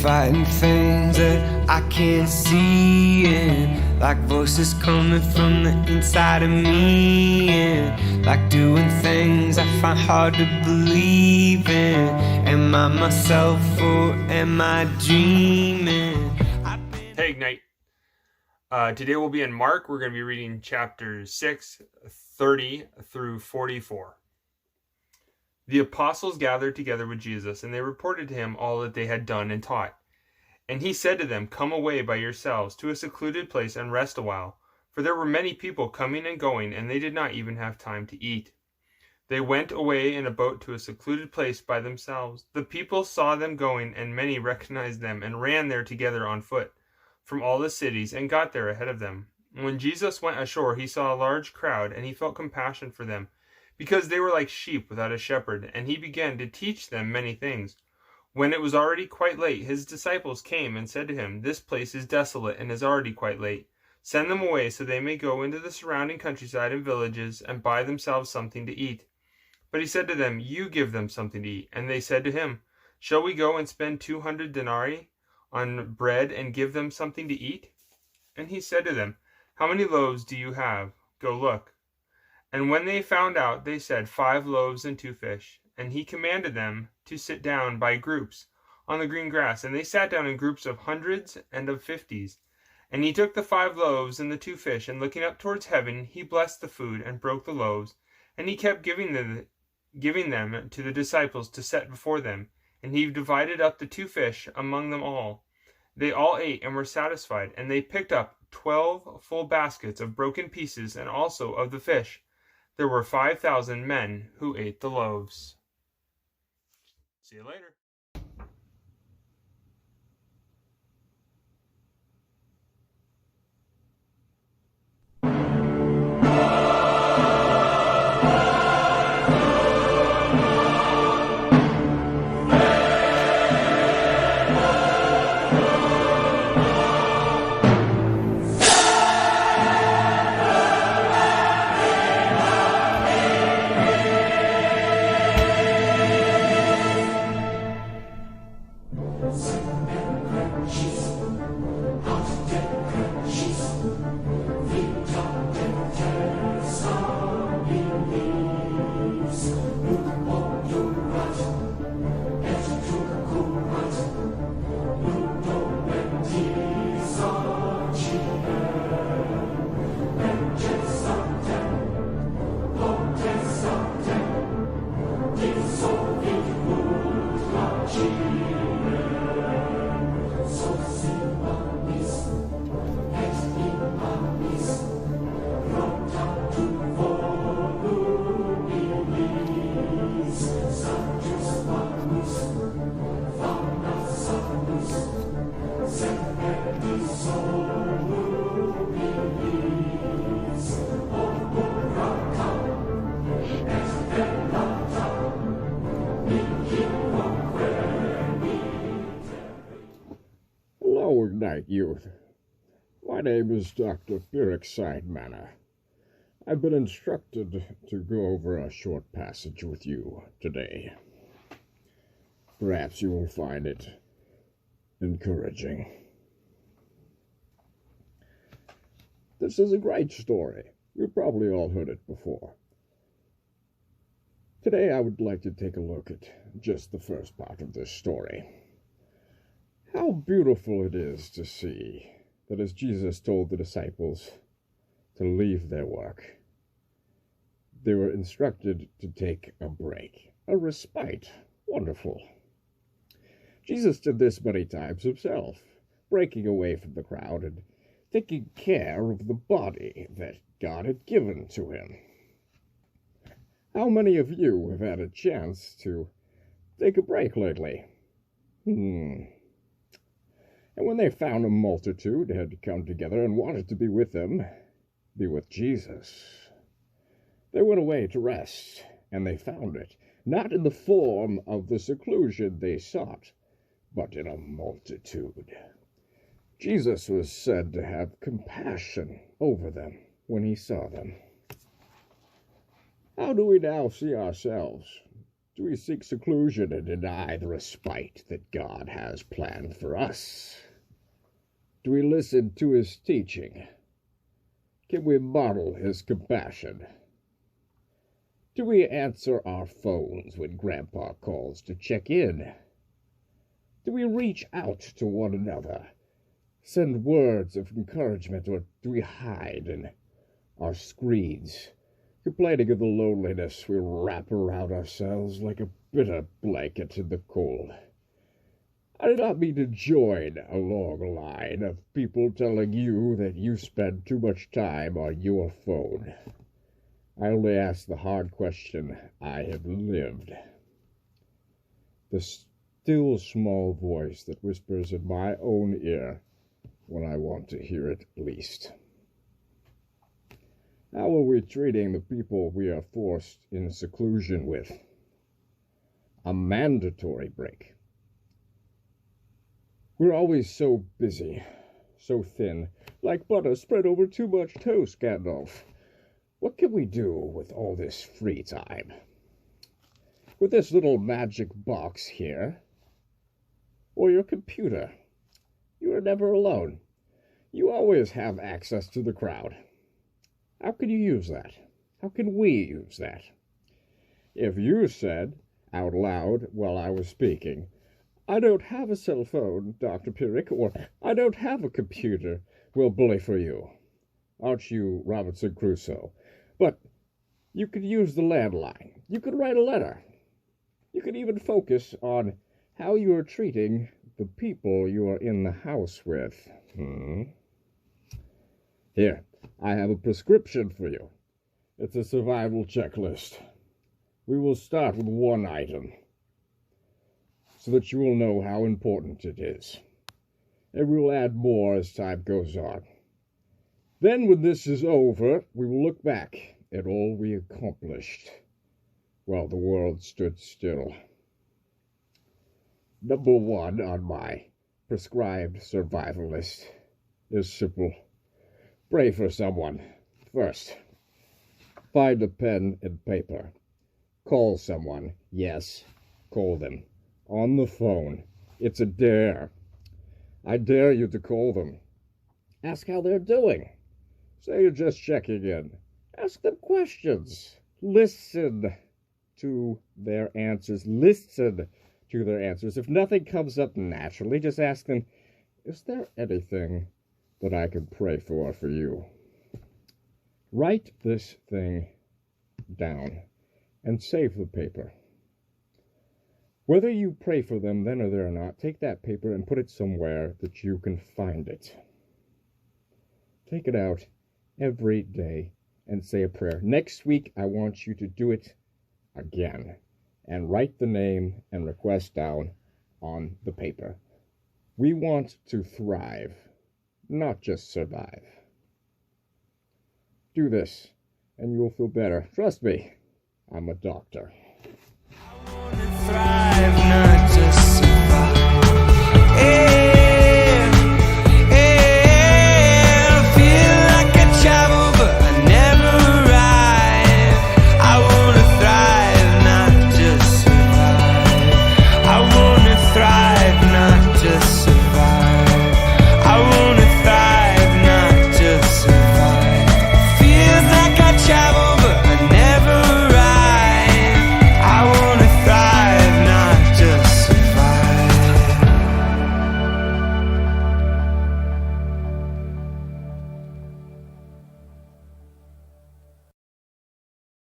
fighting things that I can't see, and like voices coming from the inside of me, and like doing things I find hard to believe in. Am I myself or am I dreaming? Hey Ignite. Today we'll be in Mark. We're going to be reading chapters 6, 30 through 44. The apostles gathered together with Jesus, and they reported to him all that they had done and taught. And he said to them, "Come away by yourselves to a secluded place and rest a while." For there were many people coming and going, and they did not even have time to eat. They went away in a boat to a secluded place by themselves. The people saw them going, and many recognized them, and ran there together on foot from all the cities, and got there ahead of them. When Jesus went ashore, he saw a large crowd, and he felt compassion for them, because they were like sheep without a shepherd, and he began to teach them many things. When it was already quite late, his disciples came and said to him, "This place is desolate and is already quite late. Send them away so they may go into the surrounding countryside and villages and buy themselves something to eat." But he said to them, "You give them something to eat." And they said to him, "Shall we go and spend 200 denarii on bread and give them something to eat?" And he said to them, "How many loaves do you have? Go look." And when they found out, they said, 5 loaves and 2 fish. And he commanded them to sit down by groups on the green grass. And they sat down in groups of hundreds and of 50s. And he took the 5 loaves and the 2 fish, and looking up towards heaven, he blessed the food and broke the loaves. And he kept giving them to the disciples to set before them. And he divided up the 2 fish among them all. They all ate and were satisfied. And they picked up 12 full baskets of broken pieces, and also of the fish. There were 5,000 men who ate the loaves. See you later. Hello, Ignite Youth. My name is Dr. Felix Sidemanner. I've been instructed to go over a short passage with you today. Perhaps you will find it encouraging. This is a great story. You've probably all heard it before. Today I would like to take a look at just the first part of this story. How beautiful it is to see that as Jesus told the disciples to leave their work, they were instructed to take a break, a respite. Wonderful. Jesus did this many times himself, breaking away from the crowd and taking care of the body that God had given to him. How many of you have had a chance to take a break lately? And when they found a multitude had come together and wanted to be with them, be with Jesus, they went away to rest, and they found it, not in the form of the seclusion they sought, but in a multitude. Jesus was said to have compassion over them when he saw them. How do we now see ourselves? Do we seek seclusion and deny the respite that God has planned for us? Do we listen to his teaching? Can we model his compassion? Do we answer our phones when Grandpa calls to check in? Do we reach out to one another, send words of encouragement, or do we hide in our screens, complaining of the loneliness we wrap around ourselves like a bitter blanket in the cold? I do not mean to join a long line of people telling you that you spend too much time on your phone. I only ask the hard question I have lived. The still small voice that whispers in my own ear when I want to hear it least. How are we treating the people we are forced in seclusion with? A mandatory break. We're always so busy, so thin, like butter spread over too much toast, Gandalf. What can we do with all this free time? With this little magic box here, or your computer, you are never alone. You always have access to the crowd. How can you use that? How can we use that? If you said out loud while I was speaking, "I don't have a cell phone, Dr. Pirrick," or "I don't have a computer," we'll bully for you. Aren't you Robinson Crusoe? But you could use the landline. You could write a letter. You could even focus on how you are treating the people you are in the house with. Here, I have a prescription for you. It's a survival checklist. We will start with one item, so that you will know how important it is. And we will add more as time goes on. Then, when this is over, we will look back at all we accomplished while the world stood still. Number 1 on my prescribed survival list is simple. Pray for someone. First, find a pen and paper. Call someone. Yes, call them. On the phone. It's a dare. I dare you to call them. Ask how they're doing. Say you're just checking in. Ask them questions. Listen to their answers. Listen to their answers. If nothing comes up naturally, just ask them, "Is there anything that I can pray for you?" Write this thing down and save the paper. Whether you pray for them then or there or not, take that paper and put it somewhere that you can find it. Take it out every day and say a prayer. Next week, I want you to do it again and write the name and request down on the paper. We want to thrive, not just survive. Do this, and you will feel better. Trust me, I'm a doctor. Thrive, not just survive. Feel like I travel, but I never arrive. I wanna thrive, not just survive. I wanna thrive, not just survive. I wanna thrive, not just survive. Feels like I travel.